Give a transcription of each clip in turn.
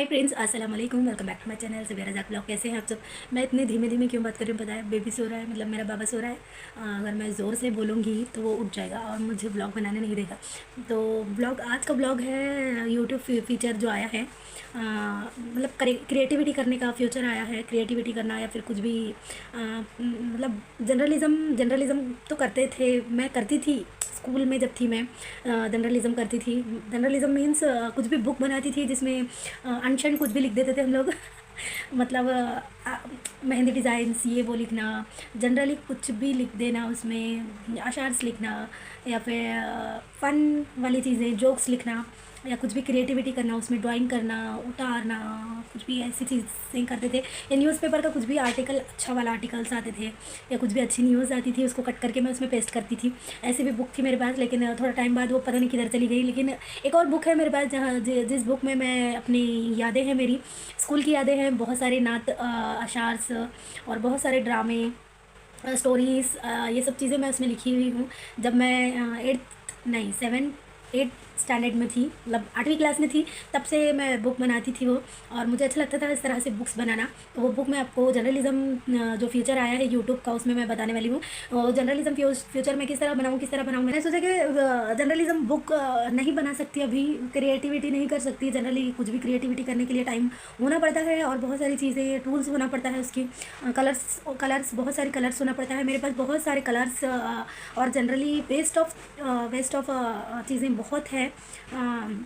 हाय friends, अस्सलाम वालेकुम। Welcome back to my channel Savera Razzaq blog. कैसे हैं आप सब। मैं इतने धीमे धीमे क्यों बात कर रही हूँ पता है? बेबी सो रहा है, मतलब मेरा बाबा सो रहा है। अगर मैं ज़ोर से बोलूँगी तो वो उठ जाएगा और मुझे ब्लॉग बनाने नहीं देगा। तो ब्लॉग, आज का ब्लॉग है यूट्यूब फीचर जो आया है, मतलब क्रिएटिविटी करने का फ्यूचर आया है। क्रिएटिविटी करना या फिर कुछ भी, मतलब जर्नलिज़म तो करते थे, मैं करती थी स्कूल में जब थी मैं। जर्नलिज़म करती थी। जर्नलिज़म मीन्स कुछ भी बुक बनाती थी जिसमें अनशन कुछ भी लिख देते थे हम लोग। मतलब मेहंदी डिज़ाइंस ये वो लिखना, जनरली कुछ भी लिख देना, उसमें अशार्स लिखना या फिर फ़न वाली चीज़ें, जोक्स लिखना या कुछ भी क्रिएटिविटी करना, उसमें ड्राइंग करना, उतारना, कुछ भी ऐसी चीज़ें करते थे। या न्यूज़पेपर का कुछ भी आर्टिकल, अच्छा वाला आर्टिकल्स आते थे या कुछ भी अच्छी न्यूज़ आती थी, उसको कट करके मैं उसमें पेस्ट करती थी। ऐसी भी बुक थी मेरे पास, लेकिन थोड़ा टाइम बाद वो पता नहीं किधर चली गई। लेकिन एक और बुक है मेरे पास जहाँ जिस बुक में मैं अपनी यादें हैं, मेरी स्कूल की यादें हैं, बहुत सारे नात अशार्स और बहुत सारे ड्रामे, स्टोरीज़, ये सब चीज़ें मैं उसमें लिखी हुई हूँ। जब मैं एट्थ नहीं सेवन एट स्टैंडर्ड में थी, मतलब 8वीं क्लास में थी, तब से मैं बुक बनाती थी वो। और मुझे अच्छा लगता था इस तरह से बुक्स बनाना। तो वो बुक मैं आपको, जर्नलिज़म जो फ्यूचर आया है यूट्यूब का, उसमें मैं बताने वाली हूँ। जर्नलिज़म फ्यूचर में किस तरह बनाऊँ, किस तरह बनाऊँ। मैंने सोचा कि जर्नलिज़म बुक नहीं बना सकती अभी, क्रिएटिविटी नहीं कर सकती। जनरली कुछ भी क्रिएटिविटी करने के लिए टाइम होना पड़ता है और बहुत सारी चीज़ें, टूल्स होना पड़ता है उसकी, कलर्स बहुत सारे कलर्स होना पड़ता है। मेरे पास बहुत सारे कलर्स और जनरली वेस्ट ऑफ चीज़ें बहुत है।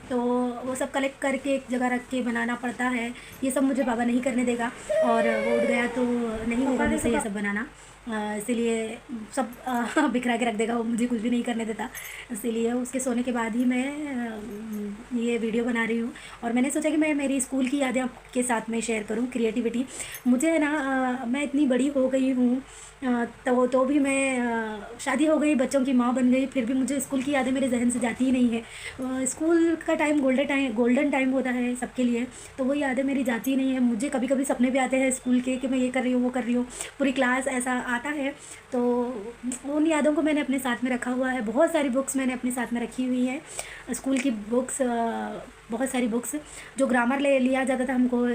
तो वो सब कलेक्ट करके एक जगह रख के बनाना पड़ता है। ये सब मुझे बाबा नहीं करने देगा, और वो उठ गया तो नहीं होगा मुझसे ये सब बनाना। इसीलिए सब बिखरा के रख देगा, वो मुझे कुछ भी नहीं करने देता। इसीलिए उसके सोने के बाद ही मैं ये वीडियो बना रही हूँ। और मैंने सोचा कि मैं मेरी स्कूल की यादें आपके साथ में शेयर करूँ। क्रिएटिविटी मुझे है ना, मैं इतनी बड़ी हो गई हूँ, तो भी मैं शादी हो गई, बच्चों की माँ बन गई, फिर भी मुझे स्कूल की यादें मेरे जहन से जाती ही नहीं है। स्कूल का टाइम गोल्डन टाइम होता है सबके लिए, तो वो यादें मेरी जाती ही नहीं है। मुझे कभी कभी सपने भी आते हैं स्कूल के कि मैं ये कर रही हूँ, वो कर रही हूँ, पूरी क्लास ऐसा आता है। तो उन यादों को मैंने अपने साथ में रखा हुआ है। बहुत सारी बुक्स मैंने अपने साथ में रखी हुई हैं, स्कूल की बुक्स, बहुत सारी बुक्स। जो ग्रामर ले लिया जाता था हमको,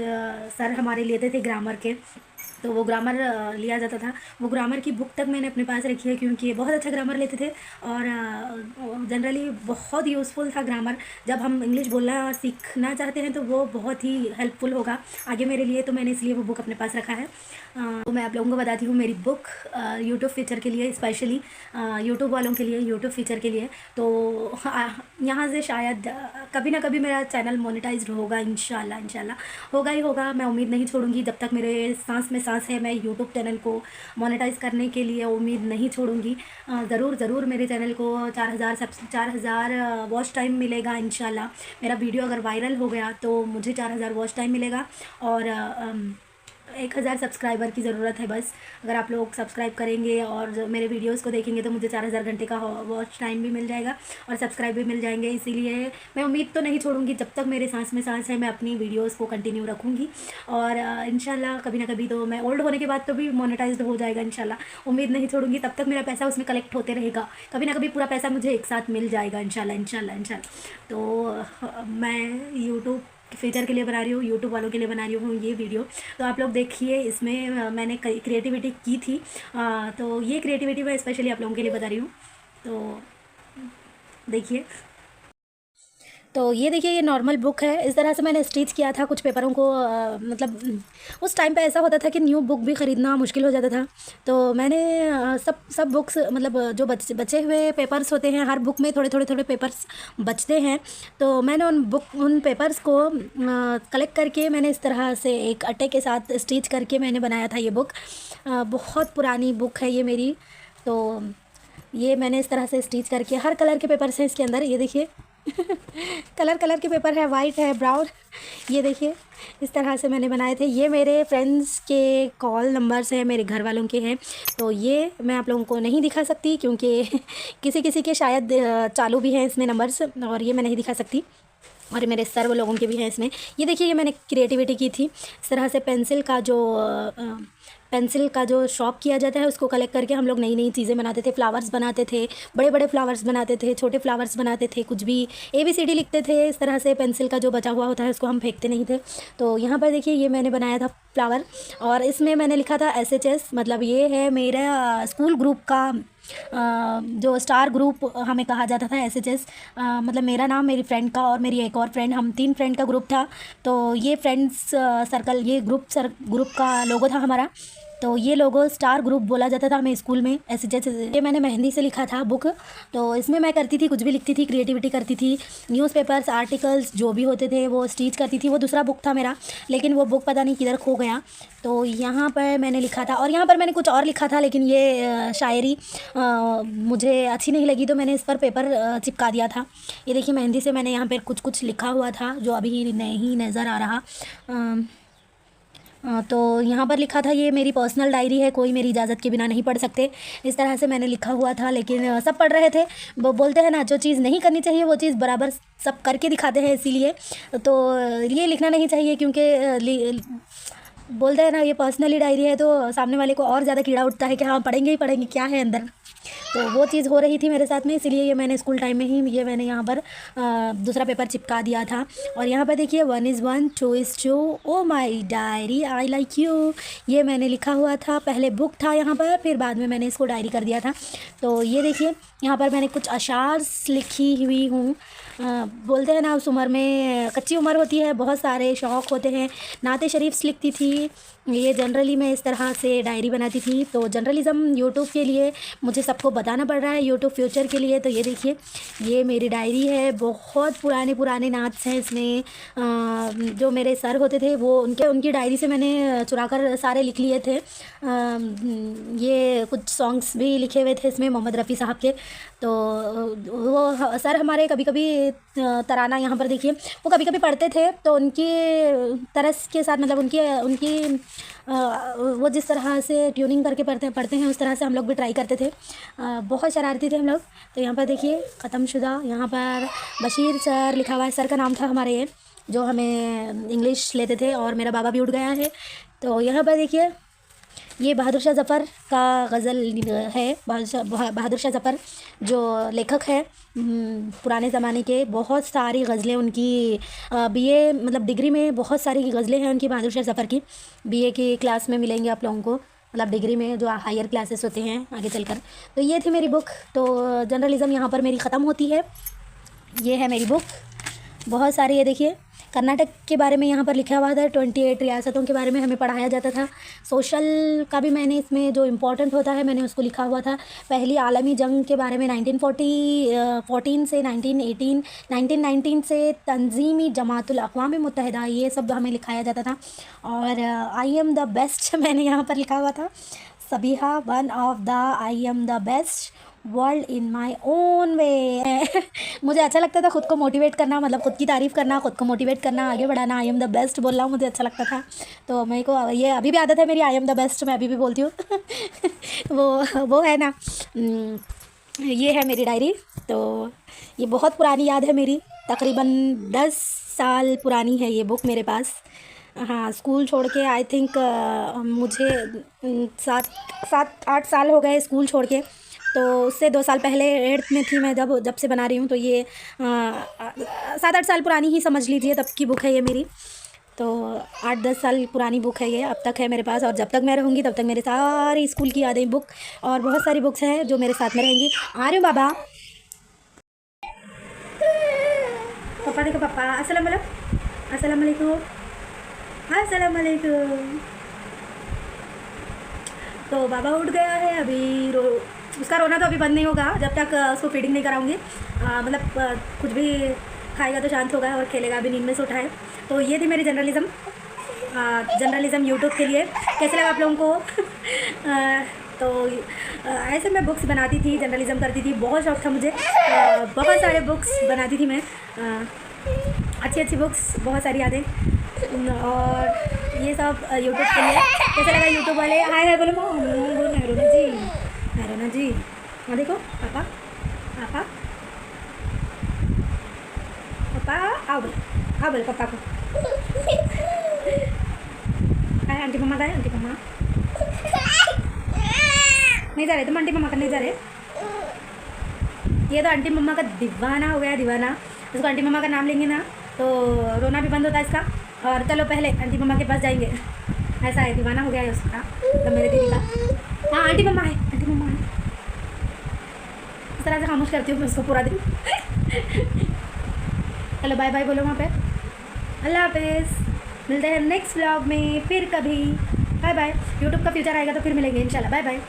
सर हमारे लेते थे ग्रामर के, तो वो ग्रामर लिया जाता था। वो ग्रामर की बुक तक मैंने अपने पास रखी है, क्योंकि बहुत अच्छा ग्रामर लेते थे और जनरली बहुत यूज़फुल था ग्रामर। जब हम इंग्लिश बोलना सीखना चाहते हैं तो वो बहुत ही हेल्पफुल होगा आगे मेरे लिए, तो मैंने इसलिए वो बुक अपने पास रखा है। तो मैं आप लोगों को बताती हूँ मेरी बुक, यूट्यूब फीचर के लिए, स्पेशली यूट्यूब वालों के लिए, यूट्यूब फीचर के लिए। तो यहाँ से शायद कभी ना कभी मेरा चैनल मोनेटाइज्ड होगा, इंशाल्लाह होगा ही होगा। मैं उम्मीद नहीं छोड़ूंगी जब तक मेरे सांस में सांस है। मैं यूट्यूब चैनल को मोनेटाइज करने के लिए उम्मीद नहीं छोड़ूंगी। ज़रूर मेरे चैनल को 4,000 वॉच टाइम मिलेगा इंशाल्लाह। मेरा वीडियो अगर वायरल हो गया तो मुझे 4,000 वॉच टाइम मिलेगा, और 1,000 सब्सक्राइबर की ज़रूरत है बस। अगर आप लोग सब्सक्राइब करेंगे और मेरे वीडियोस को देखेंगे तो मुझे 4,000 घंटे का वॉच टाइम भी मिल जाएगा और सब्सक्राइब भी मिल जाएंगे। इसीलिए मैं उम्मीद तो नहीं छोड़ूंगी, जब तक मेरे सांस में सांस है मैं अपनी वीडियोस को कंटिन्यू रखूँगी। और इंशाल्लाह कभी ना कभी तो मैं ओल्ड होने के बाद तो भी मोनेटाइज्ड हो जाएगा इंशाल्लाह। उम्मीद नहीं छोड़ूंगी, तब तक मेरा पैसा उसमें कलेक्ट होते रहेगा। कभी ना कभी पूरा पैसा मुझे एक साथ मिल जाएगा इंशाल्लाह। तो मैं यूट्यूब फीचर के लिए बना रही हूँ, यूट्यूब वालों के लिए बना रही हूँ ये वीडियो। तो आप लोग देखिए, इसमें मैंने कई क्रिएटिविटी की थी। तो ये क्रिएटिविटी मैं स्पेशली आप लोगों के लिए बता रही हूँ। तो देखिए, तो ये देखिए, ये नॉर्मल बुक है। इस तरह से मैंने स्टिच किया था कुछ पेपरों को। मतलब उस टाइम पे ऐसा होता था कि न्यू बुक भी ख़रीदना मुश्किल हो जाता था। तो मैंने सब बुक्स, मतलब जो बचे हुए पेपर्स होते हैं, हर बुक में थोड़े पेपर्स बचते हैं, तो मैंने उन पेपर्स को कलेक्ट करके मैंने इस तरह से एक अट्टे के साथ स्टिच करके मैंने बनाया था ये बुक। बहुत पुरानी बुक है ये मेरी। तो ये मैंने इस तरह से स्टिच करके, हर कलर के पेपर्स हैं इसके अंदर, ये देखिए। कलर के पेपर है, वाइट है, ब्राउन। ये देखिए, इस तरह से मैंने बनाए थे। ये मेरे फ्रेंड्स के कॉल नंबर्स हैं, मेरे घर वालों के हैं। तो ये मैं आप लोगों को नहीं दिखा सकती, क्योंकि किसी के शायद चालू भी हैं इसमें नंबर्स, और ये मैं नहीं दिखा सकती। और मेरे सर वो लोगों के भी हैं इसमें। ये देखिए, ये मैंने क्रिएटिविटी की थी इस तरह से। पेंसिल का जो शॉप किया जाता है उसको कलेक्ट करके हम लोग नई नई चीज़ें बनाते थे। फ्लावर्स बनाते थे, बड़े बड़े फ्लावर्स बनाते थे, छोटे फ्लावर्स बनाते थे, कुछ भी ABCD लिखते थे इस तरह से। पेंसिल का जो बचा हुआ होता है उसको हम फेंकते नहीं थे। तो यहाँ पर देखिए, ये मैंने बनाया था फ्लावर, और इसमें मैंने लिखा था SHS, मतलब ये है मेरा स्कूल ग्रुप का जो स्टार ग्रुप हमें कहा जाता था, SHS। मतलब मेरा नाम, मेरी फ्रेंड का और मेरी एक और फ्रेंड, हम 3 फ्रेंड का ग्रुप था। तो ये फ्रेंड्स सर्कल, ये ग्रुप का लोगो था हमारा। तो ये लोगो स्टार ग्रुप बोला जाता था हमें स्कूल में, SHS। ये मैंने मेहंदी से लिखा था बुक। तो इसमें मैं करती थी, कुछ भी लिखती थी, क्रिएटिविटी करती थी। न्यूज़पेपर्स, आर्टिकल्स जो भी होते थे वो स्टिच करती थी। वो दूसरा बुक था मेरा, लेकिन वो बुक पता नहीं किधर खो गया। तो यहाँ पर मैंने लिखा था, और यहाँ पर मैंने कुछ और लिखा था, लेकिन ये शायरी मुझे अच्छी नहीं लगी तो मैंने इस पर पेपर चिपका दिया था। ये देखिए, मेहंदी से मैंने यहाँ पर कुछ कुछ लिखा हुआ था जो अभी नहीं नज़र आ रहा। तो यहाँ पर लिखा था, ये मेरी पर्सनल डायरी है, कोई मेरी इजाज़त के बिना नहीं पढ़ सकते, इस तरह से मैंने लिखा हुआ था। लेकिन सब पढ़ रहे थे। वो बोलते हैं ना, जो चीज़ नहीं करनी चाहिए वो चीज़ बराबर सब करके दिखाते हैं, इसीलिए तो ये लिखना नहीं चाहिए, क्योंकि बोलते हैं ना ये पर्सनली डायरी है, तो सामने वाले को और ज़्यादा कीड़ा उठता है कि हाँ पढ़ेंगे ही पढ़ेंगे, क्या है अंदर। तो वो चीज़ हो रही थी मेरे साथ में, इसीलिए ये मैंने स्कूल टाइम में ही ये मैंने यहाँ पर दूसरा पेपर चिपका दिया था। और यहाँ पर देखिए, 1 is 1, 2 is 2, oh my diary I like you, ये मैंने लिखा हुआ था। पहले बुक था यहाँ पर, फिर बाद में मैंने इसको डायरी कर दिया था। तो ये देखिए, यहाँ पर मैंने कुछ अशार लिखी हुई हूँ। बोलते हैं ना, उस उम्र में कच्ची उम्र होती है, बहुत सारे शौक़ होते हैं। नाते शरीफ्स लिखती थी। ये जनरली मैं इस तरह से डायरी बनाती थी। तो जर्नलिज़म यूट्यूब के लिए मुझे सबको बताना पड़ रहा है, यूट्यूब फ्यूचर के लिए। तो ये देखिए, ये मेरी डायरी है। बहुत पुराने नाट्स हैं इसमें। जो मेरे सर होते थे वो उनकी डायरी से मैंने चुरा कर सारे लिख लिए थे। ये कुछ सॉन्ग्स भी लिखे हुए थे इसमें मोहम्मद रफ़ी साहब के। तो वो सर हमारे कभी कभी तराना यहाँ पर देखिए, वो कभी कभी पढ़ते थे। तो उनकी तरस के साथ, मतलब उनकी वो जिस तरह से ट्यूनिंग करके पढ़ते हैं उस तरह से हम लोग भी ट्राई करते थे। बहुत शरारती थे हम लोग। तो यहाँ पर देखिए, ख़त्मशुदा, यहाँ पर बशीर सर लिखा हुआ है, सर का नाम था हमारे ये, जो हमें इंग्लिश लेते थे। और मेरा बाबा भी उठ गया है। तो यहाँ पर देखिए, ये बहादुर शाह ज़फ़र का गज़ल है। बहादुर शाह ज़फ़र जो लेखक है पुराने ज़माने के, बहुत सारी गज़लें उनकी BA मतलब डिग्री में बहुत सारी गज़लें हैं उनकी, बहादुर शाह ज़फ़र की। BA की क्लास में मिलेंगे आप लोगों को, मतलब डिग्री में जो हायर क्लासेस होते हैं आगे चलकर। तो ये थी मेरी बुक। तो जर्नलिज़म यहाँ पर मेरी ख़त्म होती है। ये है मेरी बुक, बहुत सारी। ये देखिए, कर्नाटक के बारे में यहाँ पर लिखा हुआ था, 28 रियासतों के बारे में हमें पढ़ाया जाता था। सोशल का भी मैंने इसमें जो इम्पोर्टेंट होता है मैंने उसको लिखा हुआ था। पहली आलमी जंग के बारे में 1914 से 1919 से तंजीमी जमातुल अक़वाम मुत्तहिदा, ये सब हमें लिखाया जाता था। और आई एम द बेस्ट मैंने यहाँ पर लिखा हुआ था। Sabiha one of the I am the best world in my own way. मुझे अच्छा लगता था खुद को मोटिवेट करना, मतलब खुद की तारीफ़ करना, खुद को मोटिवेट करना, आगे बढ़ाना। आई एम द बेस्ट बोलना हूँ, मुझे अच्छा लगता था। तो मेरे को ये अभी भी आदत है मेरी, आई एम द बेस्ट मैं अभी भी बोलती हूँ। वो है ना। ये है मेरी डायरी। तो ये बहुत पुरानी याद है मेरी, तकरीबन 10 साल पुरानी है ये बुक मेरे पास। हाँ, स्कूल छोड़ के आई थिंक मुझे 7-8 साल हो गए स्कूल छोड़ के। तो उससे 2 साल पहले 8th में थी मैं जब से बना रही हूँ। तो ये 7-8 साल पुरानी ही समझ लीजिए, तब की बुक है ये मेरी। तो 8-10 साल पुरानी बुक है ये, अब तक है मेरे पास। और जब तक मैं रहूँगी तब तक मेरे सारी स्कूल की यादें बुक और बहुत सारी बुक्स हैं जो मेरे साथ में रहेंगी। आ रही हूँ बाबा। पापा देखो, पापा अस्सलाम वालेकुम, अस्सलाम वालेकुम, अस्सलाम वालेकुम। तो बाबा उठ गया है अभी। उसका रोना तो अभी बंद नहीं होगा जब तक उसको फीडिंग नहीं कराऊंगी। मतलब कुछ भी खाएगा तो शांत होगा और खेलेगा, अभी नींद में से उठा है। तो ये थी मेरी जर्नलिज़म यूट्यूब के लिए। कैसे लगा आप लोगों को? तो ऐसे मैं बुक्स बनाती थी, जर्नलिज़म करती थी, बहुत शौक़ था मुझे। बहुत सारे बुक्स बनाती थी मैं, अच्छी बुक्स, बहुत सारी यादें। और ये सब यूट्यूब के लिए। कैसे लगा यूट्यूब वाले? हाय बोलो नैरोना जी, नैरोना जी। हाँ देखो पापा, पापा, पापा आओ बोले पापा को। हाय आंटी मम्मा गए, आंटी मम्मा नहीं जा रहे, तुम आंटी मम्मा का नहीं जा रहे। ये तो आंटी मम्मा का दीवाना हो गया, दीवाना। उसको आंटी मम्मा का नाम लेंगे ना तो रोना भी बंद होता है इसका। और चलो पहले आंटी मम्मा के पास जाएंगे, ऐसा है, दीवाना हो गया है उसका, तो मेरे दीदी का। हाँ आंटी मम्मा है, आंटी मम्मा है। इस तरह से खामोश करती हूँ मैं उसको पूरा दिन। चलो बाय बाय बोलो वहाँ पे, अल्लाह हाफिज़। मिलते हैं नेक्स्ट व्लॉग में फिर कभी, बाय बाय। यूट्यूब का फ्यूचर आएगा तो फिर मिलेंगे इंशाल्लाह, बाय बाय।